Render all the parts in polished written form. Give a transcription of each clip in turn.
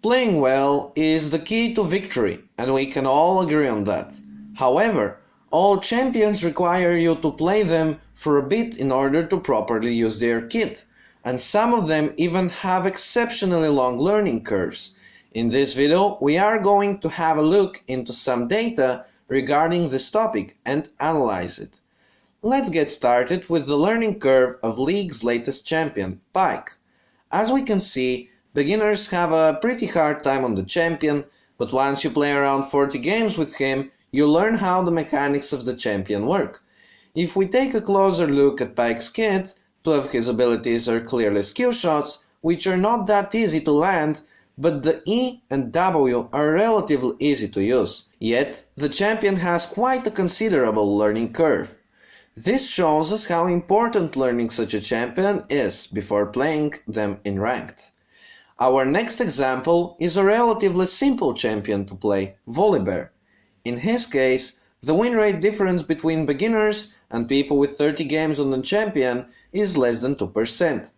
Playing well is the key to victory, and we can all agree on that. However, all champions require you to play them for a bit in order to properly use their kit, and some of them even have exceptionally long learning curves. In this video, we are going to have a look into some data regarding this topic and analyze it. Let's get started with the learning curve of League's latest champion, Pyke. As we can see, beginners have a pretty hard time on the champion, but once you play around 40 games with him, you learn how the mechanics of the champion work. If we take a closer look at Pyke's kit, two of his abilities are clearly skill shots, which are not that easy to land, but the E and W are relatively easy to use. Yet, the champion has quite a considerable learning curve. This shows us how important learning such a champion is before playing them in ranked. Our next example is a relatively simple champion to play, Volibear. In his case, the win rate difference between beginners and people with 30 games on the champion is less than 2%.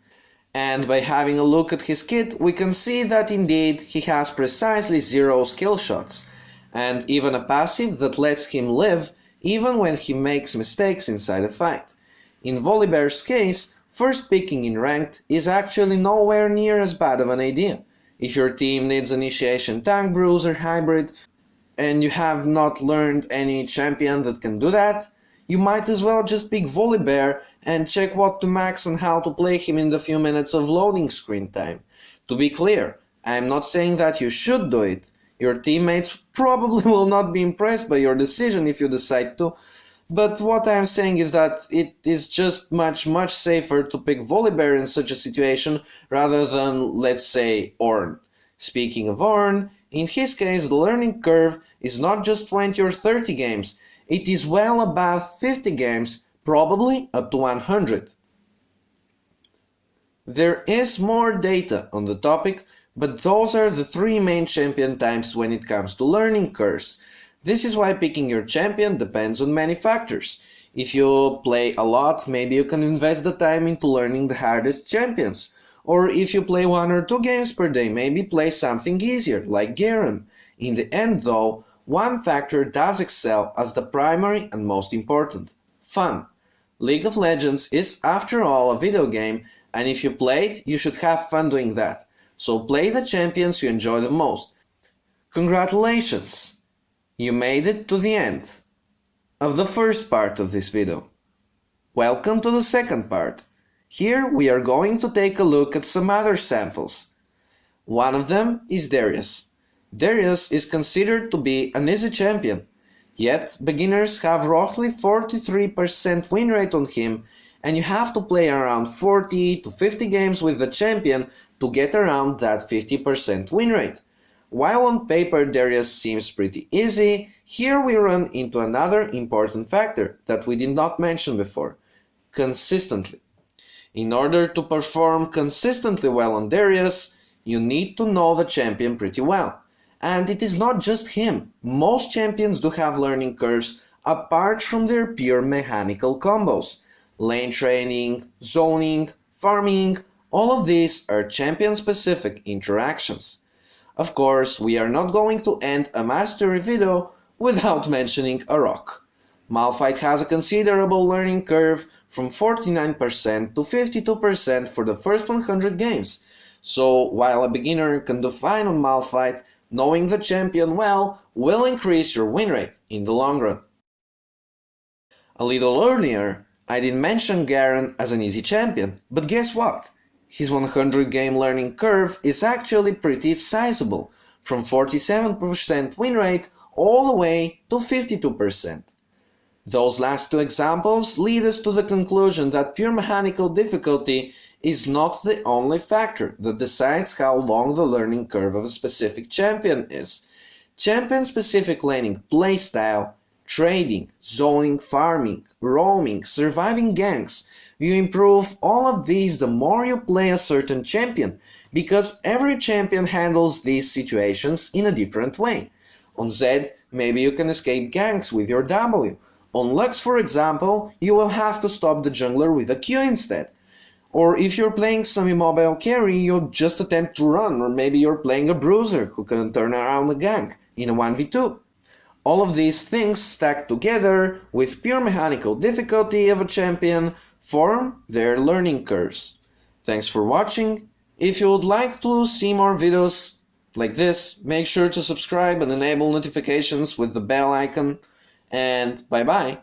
And by having a look at his kit, we can see that indeed he has precisely 0 skill shots, and even a passive that lets him live even when he makes mistakes inside a fight. In Volibear's case, first picking in ranked is actually nowhere near as bad of an idea. If your team needs initiation tank bruiser hybrid, and you have not learned any champion that can do that, you might as well just pick Volibear and check what to max and how to play him in the few minutes of loading screen time. To be clear, I am not saying that you should do it. Your teammates probably will not be impressed by your decision if you decide to, but what I am saying is that it is just much safer to pick Volibear in such a situation rather than, let's say, Ornn. Speaking of Ornn, in his case the learning curve is not just 20 or 30 games, it is well above 50 games, probably up to 100. There is more data on the topic, but those are the three main champion types when it comes to learning curves. This is why picking your champion depends on many factors. If you play a lot, maybe you can invest the time into learning the hardest champions. Or if you play 1 or 2 games per day, maybe play something easier, like Garen. In the end though, one factor does excel as the primary and most important: fun. League of Legends is after all a video game, and if you play it, you should have fun doing that. So play the champions you enjoy the most. Congratulations! You made it to the end of the first part of this video. Welcome to the second part. Here we are going to take a look at some other samples. One of them is Darius. Darius is considered to be an easy champion, yet beginners have roughly 43% win rate on him, and you have to play around 40 to 50 games with the champion to get around that 50% win rate. While on paper Darius seems pretty easy, here we run into another important factor that we did not mention before: consistently. In order to perform consistently well on Darius, you need to know the champion pretty well. And it is not just him. Most champions do have learning curves apart from their pure mechanical combos. Lane training, zoning, farming, all of these are champion-specific interactions. Of course, we are not going to end a mastery video without mentioning a rock. Malphite has a considerable learning curve from 49% to 52% for the first 100 games. So while a beginner can do fine on Malphite, knowing the champion well will increase your win rate in the long run. A little earlier, I did mention Garen as an easy champion, but guess what? His 100 game learning curve is actually pretty sizable, from 47% win rate all the way to 52%. Those last two examples lead us to the conclusion that pure mechanical difficulty is not the only factor that decides how long the learning curve of a specific champion is. Champion-specific laning playstyle, trading, zoning, farming, roaming, surviving ganks, you improve all of these the more you play a certain champion, because every champion handles these situations in a different way. On Zed, maybe you can escape ganks with your W. On Lux, for example, you will have to stop the jungler with a Q instead. Or if you're playing some immobile carry, you'll just attempt to run, or maybe you're playing a bruiser who can turn around a gank in a 1v2. All of these things stacked together with pure mechanical difficulty of a champion form their learning curves. Thanks for watching. If you would like to see more videos like this, make sure to subscribe and enable notifications with the bell icon, and bye bye.